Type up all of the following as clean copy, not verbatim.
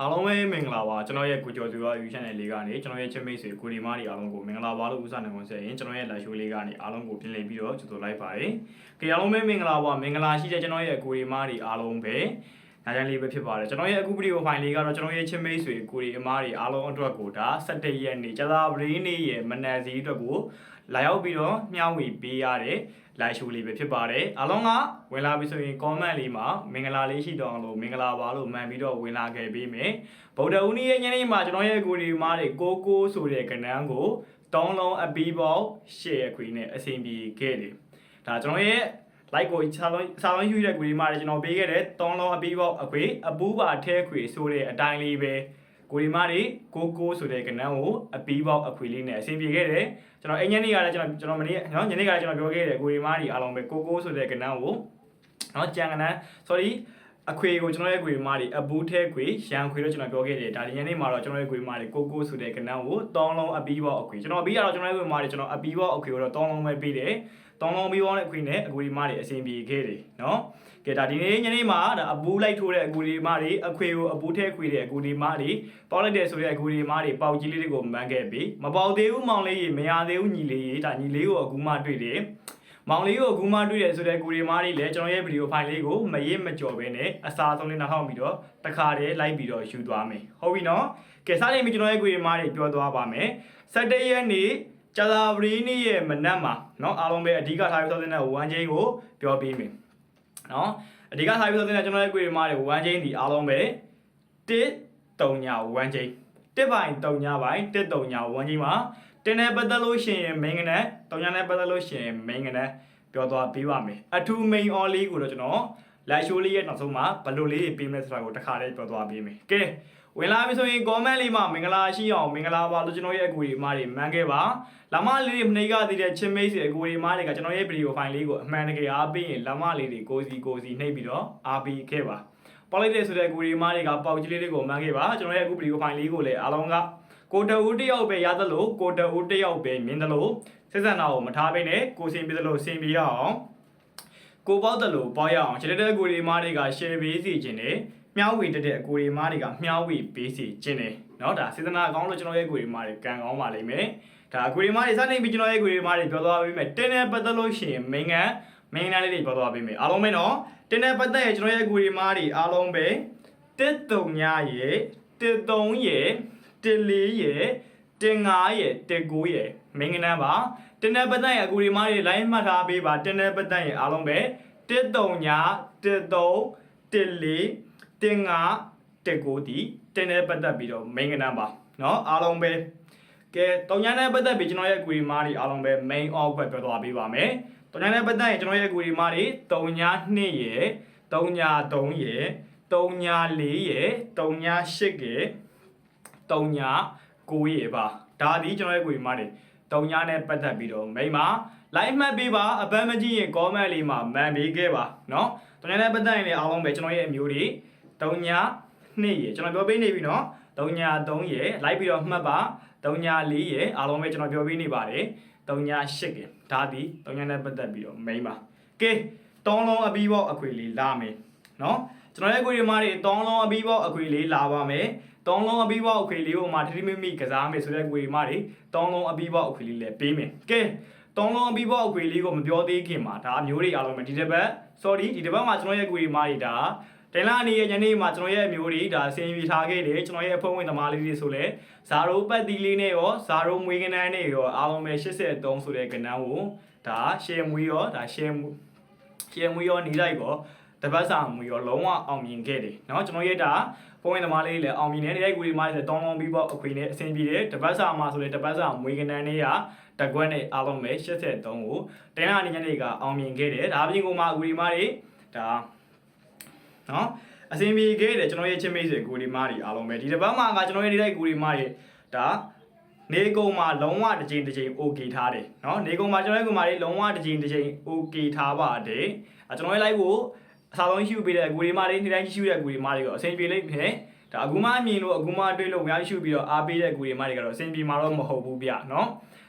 အားလုံးပဲမင်္ဂလာပါကျွန်တော်ရဲ့ကိုကျော်သူရ YouTube channel လေးကနေကျွန်တော်ရဲ့ချစ်မိတ်ဆွေကိုဒီမားတွေအားလုံးကိုမင်္ဂလာပါလို့ဥစားနေခွင့်ဆက်ရင်ကျွန်တော်ရဲ့ live show လေးကနေအားလုံးကိုပြင်လည်ပြီးတော့ကြိုဆိုလိုက်ပါတယ်။ကြည့်အားလုံးပဲမင်္ဂလာပါမင်္ဂလာရှိတဲ့ကျွန်တော်ရဲ့ကိုဒီမားတွေအားလုံးပဲညာချမ်းလေးပဲဖြစ်ပါတယ်ကျွန်တော်ရဲ့အခုဗီဒီယိုဖိုင်လေးကတော့ကျွန်တော်ရဲ့ချစ်မိတ်ဆွေကိုဒီအမားတွေအားလုံးအတွက်ကိုဒါ17ရက်နေ့ကျသာပရင်းနေ့ရဲ့မနက်စီအတွက်ကိုလာရောက်ပြီးတော့မျှဝေပေးရတဲ့ live show လေးပဲဖြစ်ပါတယ်အားလုံးကဝင်လာပြီဆိုရင် comment လေးမှာမင်္ဂလာလေးရှိတော့အောင်လို့မင်္ဂလာပါလို့မှန်ပြီးတော့ဝင်လာခဲ့ပေးမယ်ဗုဒ္ဓဦးနေ့ရဲ့ညနေမှာကျွန်တော်ရဲ့ကိုဒီမားတွေကိုဆိုတဲ့ကဏ္ဍကို3လုံးအပီးပေါက် share ခွေနဲ့အဆင်ပြေခဲ့တယ်ဒါကျွန်တော်ရဲ့ like ကိုစာလုံးယူတဲ့ကိုဒီမားတွေကျွန်တော်ပေးခဲ့တဲ့3လုံးအပီးပေါက်အခွေအပူးပါထဲခွေဆိုတဲ့အတိုင်းလေးပဲကိုဒီမားတွေကိုဆိုတဲ့ကဏ္ဍကိုအပီးပေါက်အခွေလေးနဲ့အဆင်ပြေခဲ့တယ်ကျွန်တော်အညနေကလည်းကျွန်တော်မနေ့ညနေကလည်းကျွန်တော်ပြောခဲ့တယ်ကိုဒီမားတွေအားလုံးပဲကိုဆိုတဲ့ကဏ္ဍကိုကြံကဏ္ဍ sorry အခွေကိုကျွန်တော်ရဲ့ခွေမားတွေအပူးထဲခွေရန်ခွေလို့ကျွန်တော်ပြောခဲ့တယ်ဒါဒီညနေမှာတော့ကျွန်တော်ရဲ့ခွေမားတွေကိုဆိုတဲ့ကဏ္ဍကို3လုံးအပီးပေါက်အခွေကျွန်တော်ပြီးတော့ကျွန်တော်ရဲ့ခွေမားတွေကျွန်တော်အပီးပေါက်အခွေကိုတော့3လုံးပဲပေးတယ်3လုံးပြီးပေါက်တဲ့အခွေနဲ့အခွေမားတွေအဆင်ပြေခဲ့တယ်နော်ကဲဒါဒီနေ့ညနေမှာဒါအပူးလိုက်ထိုးတဲ့အခွေမားတွေအခွေကိုအပူးထဲခွေတဲ့အခွေမားတွေပေါက်လိုက်တဲ့ဆိုတဲ့အခွေမားတွေပေါက်ကြီးလေးတွေကိုမှန်းခဲ့ပြီမပေါက်သေးဘူးမောင်လေးရေမရသေးဘူးညီလေးရေဒါညီလေးကိုအခုမှတွေ့တယ်မောင်လေးကိုအခုမှတွေ့တယ်ဆိုတဲ့ကိုရီမားလေးလည်းကျွန်တော်ရဲ့ဗီဒီယိုဖိုင်လေးကိုမရစ်မကြော်ပဲနဲ့အစားဆုံးလေးနှောက်ပြီးတော့တခါတည်းလိုက်ပြီးတော့ယူသွားမယ်ဟုတ်ပြီနော်ကဲစနေပြီကျွန်တော်ရဲ့ကိုရီမားတွေပြောသွားပါမယ်17ရက်နေ့ကျသာပရီနေ့ရဲ့မနက်မှာနော်အားလုံးပဲအဓိကထားပြီးဆိုတဲ့1 chain ကိုပြောပြီးမယ်နော်အဓိကထားပြီးဆိုတဲ့ကျွန်တော်ရဲ့ကိုရီမားတွေ1 chain ဒီအားလုံးပဲ1 3 1 chain 1ပိုင်း3 ပိုင်း1 3 1 chain မှာတင်းနဲ့ပတ်သက်လို့ရှိရင် main နဲ့3ညနဲ့ပတ်သက်လို့ရှိရင် main နဲ့ပြောသွားပေးပါမယ်အထူး main on လေးကိုတော့ကျွန်တော် live show လေးရဲ့နောက်ဆုံးမှာဘယ်လိုလေးတွေပေးမလဲဆိုတာကိုတစ်ခါတည်းပြောသွားပေးမယ်ကဲဝင်လာပြီဆိုရင် comment လေးမှာမင်္ဂလာရှိအောင်မင်္ဂလာပါလို့ကျွန်တော်ရဲ့အကူကြီးမားတွေမှန်းခဲ့ပါလာမလေးတွေမနှိပ်ကသေးတဲ့ချင်းမိတ်ဆွေအကူကြီးမားတွေကကျွန်တော်ရဲ့ video file လေးကိုအမှန်တကယ်အားပေးရင်လာမလေးတွေကိုစီနှိပ်ပြီးတော့အားပေးခဲ့ပါပေါက်လိုက်တဲ့ဆိုတဲ့အကူကြီးမားတွေကပေါက်ကြီးလေးတွေကိုမှန်းခဲ့ပါကျွန်တော်ရဲ့အခု video file လေးကိုလည်းအားလုံးကကိုတဦးတယောက်ပဲရသလိုကိုတဦးတယောက်ပဲမြင်သလိုစစ်စံနာကိုမထားဘဲနဲ့ကိုစင်ပြသလိုစင်ပြရအောင်ကိုပေါက်တယ်လို့ပေါက်ရအောင်ခြေတဲ့အကူဒီမားတွေက share ပေးစီခြင်းနဲ့မျှဝေတဲ့အကူဒီမားတွေကမျှဝေပေးစီခြင်းနဲ့เนาะဒါစစ်စံနာအကောင်းလို့ကျွန်တော်ရဲ့အကူဒီမားတွေကန်ကောင်းပါလိမ့်မယ်ဒါအကူဒီမားတွေစနေပြီးကျွန်တော်ရဲ့အကူဒီမားတွေပြောသွားပေးမယ်တင်းနဲ့ပတ်သက်လို့ရှိရင်မင်းနာလေးတွေပြောသွားပေးမယ်အားလုံးပဲเนาะတင်းနဲ့ပတ်သက်ရင်ကျွန်တော်ရဲ့အကူဒီမားတွေအားလုံးပဲ1 3 ရဲ့1 3ရဲ့14ရဲ့15ရဲ့19ရဲ့မင်္ဂလာပါတင်းတဲ့ပတ်သက်ရဲ့အကူဒီမားတွေ line မှတ်ထားပေးပါတင်းတဲ့ပတ်သက်ရဲ့အားလုံးပဲ13ည13 14 15 19ဒီတင်းတဲ့ပတ်သက်ပြီးတော့မင်္ဂလာပါเนาะအားလုံးပဲကဲ3ညနဲ့ပတ်သက်ပြီးကျွန်တော်ရဲ့အကူဒီမားတွေအားလုံးပဲ main off ပဲပြောသွားပေးပါမယ်3ညနဲ့ပတ်သက်ရင်ကျွန်တော်ရဲ့အကူဒီမားတွေ3ည2ရဲ့3ည3ရဲ့3ည4ရဲ့3ည8ရဲ့3ည9ရေပါဒါဒီကျွန်တော်ရဲ့ကိုဒီမားတွေ3ညနဲ့ပတ်သက်ပြီးတော့မိမ like မှတ်ပေးပါအပန်းမကြည့်ရင် comment လေးမှာမှန်ပေးခဲ့ပါเนาะ3ညနဲ့ပတ်သက်ရင်လည်းအားလုံးပဲကျွန်တော်ရဲ့အမျိုးတွေ3ည2ရေကျွန်တော်ပြောပေးနေပြီเนาะ3ည3ရေ like ပြီးတော့မှတ်ပါ3ည4ရေအားလုံးပဲကျွန်တော်ပြောပေးနေပါတယ်3ည8ရေဒါဒီ3ညနဲ့ပတ်သက်ပြီးတော့မိမကဲ3လုံးအပြီးပေါက်အခွေလေးလာမယ်เนาะကျွန်တော်ရဲ့ကိုဒီမားတွေ3လုံးအပြီးပေါက်အခွေလေးလာပါမယ်3လုံးအပြီးပေါက်အခွေလေးကိုမှထိထိမိမိကစားမယ်ဆိုတဲ့ကိုဒီမားတွေ3လုံးအပြီးပေါက်အခွေလေးလည်းပေးမယ်ကဲ3လုံးအပြီးပေါက်အခွေလေးကိုမပြောသေးခင်မှာဒါအမျိုးတွေအားလုံးပဲဒီတစ်ပတ် sorry ဒီတစ်ပတ်မှာကျွန်တော်ရဲ့ကိုဒီမားတွေဒါတင်လာနေရဲ့ညနေမှာကျွန်တော်ရဲ့အမျိုးတွေဒါဆင်ပြေထားခဲ့တယ်ကျွန်တော်ရဲ့အဖုံးဝင်သမားလေးတွေဆိုလဲဇာရိုပတ်တီလေးနဲ့ရောဇာရိုမွေးကနန်းနဲ့ရောအားလုံးပဲ83ဆိုတဲ့ကနန်းကိုဒါရှယ်မွေးရောဒါရှယ်မွေးရောနေလိုက်ပေါ့တပတ်စာမွေရောလုံးဝအောင်မြင်ခဲ့တယ်เนาะကျွန်တော်ရဲ့ဒါပုံဝင်သမားလေးလည်းအောင်မြင်တယ်ဒီကိုဒီမှာလည်းတောင်းလုံးပြီးပေါ့အခွေနဲ့အဆင်ပြေတယ်တပတ်စာမှာဆိုလည်းတပတ်စာမွေကနန်းလေးကတကွက်နဲ့အားလုံးပဲ83ကိုတင်းလာနေညနေကအောင်မြင်ခဲ့တယ်ဒါပြင်ကိုမှအခွေဒီမှာတွေဒါเนาะအဆင်ပြေခဲ့တယ်ကျွန်တော်ရဲ့ချင်းမိတ်ဆွေကိုဒီမှာတွေအားလုံးပဲဒီတပတ်မှာကကျွန်တော်ရဲ့ဒီကိုဒီမှာတွေဒါနေကုံမှာလုံးဝတစ်ချိန် okay ထားတယ်เนาะနေကုံမှာကျွန်တော်ရဲ့ကုံမှာတွေလုံးဝတစ်ချိန် okay ထားပါတယ်ကျွန်တော်ရဲ့ live ကိုအစားဆုံးရှိပေးတဲ့အကူဒီမားတွေနေ့တိုင်းရှိတဲ့အကူဒီမားတွေကအဆင်ပြေလိမ့်မယ်ဒါအခုမှအမြင်လို့အခုမှတွေ့လို့များရှိပြီးတော့အားပေးတဲ့အကူဒီမားတွေကတော့အဆင်ပြေမှာတော့မဟုတ်ဘူးဗျเนาะ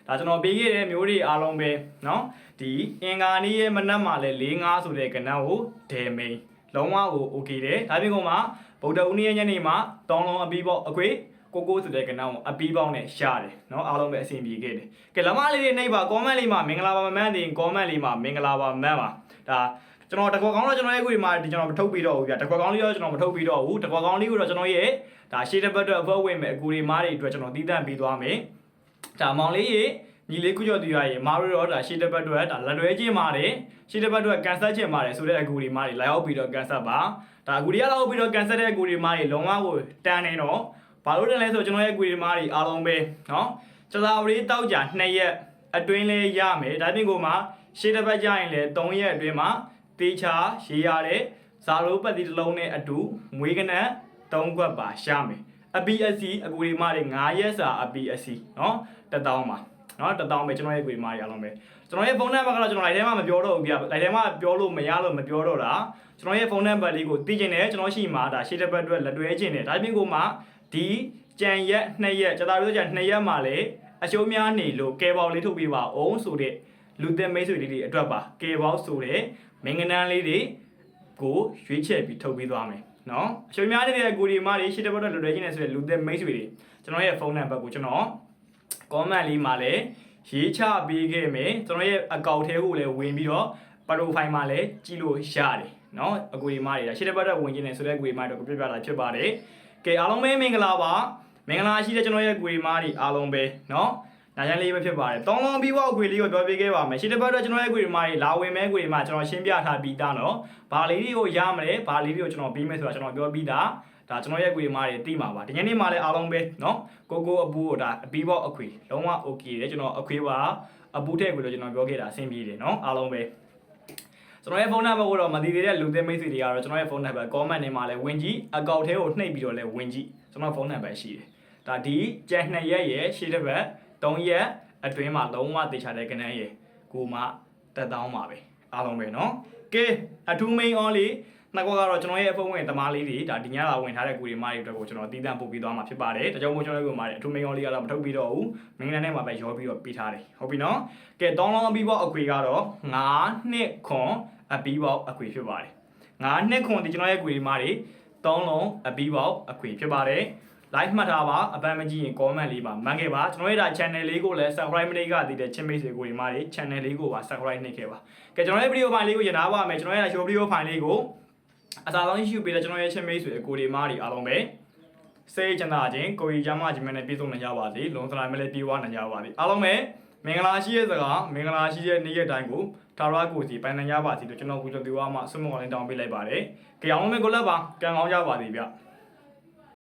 ဒါကျွန်တော်ပေးခဲ့တဲ့မျိုးတွေအားလုံးပဲเนาะဒီအင်္ဂါနေ့ရဲ့မနက်မှာလဲ4 5ဆိုတဲ့ကဏ္ဍကိုဒဲမိန်လုံးဝကို okay တယ်ဒါပြင်ကောင်မှာ ဗုဒ္ဓဦးနေ့ညနေမှာတောင်းလုံးအပီးပေါက်အခွေကိုဆိုတဲ့ကဏ္ဍကိုအပီးပေါက်နဲ့ရှာတယ်เนาะအားလုံးပဲအဆင်ပြေခဲ့တယ်ကဲလမလေးတွေနှိပ်ပါ comment လေးမှာမင်္ဂလာပါမမှန်းတင် comment လေးမှာမင်္ဂလာပါမှန်းပါဒါကျွန်တော်တကွက်ကောင်းတော့ကျွန်တော်ရဲ့ကိုဒီမှာကျွန်တော်မထုတ်ပြီးတော့ဘူးဗျတကွက်ကောင်းလေးတော့ကျွန်တော်မထုတ်ပြီးတော့ဘူးတကွက်ကောင်းလေးကိုတော့ကျွန်တော်ရဲ့ဒါရှေ့တစ်ပတ်အတွက်အဖွဲ့ဝင်မဲ့အကူတွေမားတွေအတွက်ကျွန်တော်တည်တံ့ပေးသွားမယ်ဒါမောင်လေးရေညီလေးကုကျော်သူရရေမားတို့တော့ဒါရှေ့တစ်ပတ်အတွက်ဒါလက်လွဲချင်းမာတယ်ရှေ့တစ်ပတ်အတွက်ကန်ဆက်ချင်းမာတယ်ဆိုတဲ့အကူတွေမားတွေလာရောက်ပြီးတော့ကန်ဆက်ပါဒါအကူတွေရောက်ပြီးတော့ကန်ဆက်တဲ့အကူတွေမားတွေလုံးဝကိုတန်းနေတော့ဘာလို့တန်းလဲဆိုကျွန်တော်ရဲ့အကူတွေမားတွေအားလုံးပဲเนาะစသာဝရီတောက်ကြ2ရက်အတွင်းလေးရမယ်ဒါပြင်ကိုမှရှေ့တစ်ပတ်ကြရင်လေ3ရက်အတွင်းမှာတေချာရေးရတဲ့ဇာရိုးပတ်တိတစ်လုံးနဲ့အတူမွေးကနန်း3ခွက်ပါရှာမယ်အပီအစီအကူဒီမားတွေ9ရက်စာအပီအစီเนาะ1000ပါเนาะ1000ပဲကျွန်တော်ရဲ့အကူဒီမားတွေအားလုံးပဲကျွန်တော်ရဲ့ဖုန်းနံပါတ်ကတော့ကျွန်တော် live ထဲမှာမပြောတော့ဘူးဗျ live ထဲမှာပြောလို့မရလို့မပြောတော့တာကျွန်တော်ရဲ့ဖုန်းနံပါတ်လေးကိုသိချင်တယ်ကျွန်တော်ရှိမှာဒါရှေ့တစ်ပတ်အတွက်လက်တွဲချင်တယ်ဒါပြင်ကိုမှဒီကြံရက်2ရက်ကျတာပြောကြ2ရက်မှာလေအချိုးများနေလို့ကဲပေါလေးထုတ်ပေးပါအောင်ဆိုတဲ့လူသက်မိတ်ဆွေလေးတွေအတွက်ပါကဲပေါဆိုတဲ့မင်္ဂနန်းလေးတွေကိုရွေးချယ်ပြီးထုတ်ပေးသွားမယ်เนาะအချိုးများနေတဲ့ကိုဒီမားတွေရှေ့တစ်ပတ်အတွက်လက်တွဲချင်တယ်ဆိုတဲ့လူသက်မိတ်ဆွေတွေကျွန်တော်ရဲ့ဖုန်းနံပါတ်ကိုကျွန်တော် comment လေးမှာလည်းရေးချပေးခဲ့မယ်ကျွန်တော်ရဲ့အကောင့်ထဲကိုလည်းဝင်ပြီးတော့ profile မှာလည်းကြည့်လို့ရတယ်เนาะအကူဒီမားတွေဒါရှေ့တစ်ပတ်အတွက်ဝင်ကျင်တယ်ဆိုတဲ့အကူဒီမားတွေကိုပြပြတာဖြစ်ပါတယ်ကဲအားလုံးပဲမင်္ဂလာပါမင်္ဂလာရှိတဲ့ကျွန်တော်ရဲ့အကူဒီမားတွေအားလုံးပဲเนาะနားချမ်းလေးပဲဖြစ်ပါတယ်တောင်းလုံးပြီးတော့အကွေလေးကိုပြောပြခဲ့ပါမယ်ရှေ့တစ်ပတ်တော့ကျွန်တော်ရဲ့အကွေဒီမားတွေလာဝင်မဲ့အကွေဒီမားကျွန်တော်ရှင်းပြထားပြီးသားနော်ဘာလေးတွေကိုရမလဲဘာလေးတွေကိုကျွန်တော်ပြီးမယ်ဆိုတာကျွန်တော်ပြောပြီးသားဒါကျွန်တော်ရဲ့အကွေဒီမားတွေသိမှာပါဒီညနေမှာလည်းအားလုံးပဲနော်ကိုအပူဒါအပီးပေါက်အကွေလုံးဝ okay တယ်ကျွန်တော်အကွေပါအပူတဲ့ကိုလို့ကျွန်တော်ပြောခဲ့တာအဆင်ပြေတယ်နော်အားလုံးပဲကျွန်တော်ရဲ့ဖုန်းနံပါတ်ကိုတော့မသိသေးတဲ့လူသစ်မိတ်ဆွေတွေကတော့ကျွန်တော်ရဲ့ဖုန်းနံပါတ် comment ထဲမှာလည်းဝင်ကြည့်အကောင့်ထဲကိုနှိပ်ပြီးတော့လည်းဝင်ကြည့်ကျွန်တော်ဖုန်းနံပါတ်ရှိတယ်ဒါဒီကျန်2ရက်ရဲ့ရှေ့တစ်ပတ်3ရက်အတွင်းမှာလုံးဝတေချာတဲ့ကဏ္ဍရဲ့ကိုမှ1000ပါပဲအားလုံးပဲเนาะကဲအထူး main on လေးနောက်ကတော့ကျွန်တော်ရဲ့အဖုံးဝင်သမားလေးတွေဒါဒီညလာဝင်ထားတဲ့ကိုတွေမားတွေအတွက်ကိုကျွန်တော်တည်တံ့ပို့ပြီးသွားမှာဖြစ်ပါတယ်ဒါကြောင့်မို့ကျွန်တော်တို့ကမားတွေအထူး main on လေးကတော့မထုတ်ပြီးတော့ဘူးမင်းနဲ့မှာပဲရောပြီးတော့ပေးထားတယ်ဟုတ်ပြီเนาะကဲတောင်းလုံးအပီးပေါက်အခွေကတော့9နှစ်ခွန်အပီးပေါက်အခွေဖြစ်ပါတယ်9နှစ်ခွန်ဒီကျွန်တော်ရဲ့ကိုတွေမားတွေတောင်းလုံးအပီးပေါက်အခွေဖြစ်ပါတယ်live မှတ်ထားပါအပန်းမကြည့်ရင် comment လေးပါမှန်ခဲ့ပါကျွန်တော်ရဲ့ဒါ channel လေးကိုလည်း subscribe မလုပ်ရသေးတဲ့ချင်းမိတ်ဆွေကိုဒီမှာလေး channel လေးကိုပါ subscribe နှိပ်ခဲ့ပါကဲကျွန်တော်ရဲ့ video file လေးကိုရထားပါမယ်ကျွန်တော်ရဲ့ show video file လေးကိုအစားဆုံးရှိပေးတဲ့ကျွန်တော်ရဲ့ချင်းမိတ်ဆွေကိုဒီမှာတွေအားလုံးပဲစိတ်ချမ်းသာခြင်းကိုကြီးချမ်းသာခြင်းနဲ့ပြည့်စုံနိုင်ကြပါစေလုံစလာမလေးပြေးဝနိုင်ကြပါစေအားလုံးပဲမင်္ဂလာရှိတဲ့စကားမင်္ဂလာရှိတဲ့နေ့ရက်တိုင်းကိုထာဝရကိုစီပိုင်နိုင်ကြပါစေလို့ကျွန်တော်ကိုကြွသူအားမှဆုမွန်ကောင်းလေးတောင်းပေးလိုက်ပါတယ်ကြအောင်မယ်ကိုလက်ပါကံကောင်းကြပါစေဗျ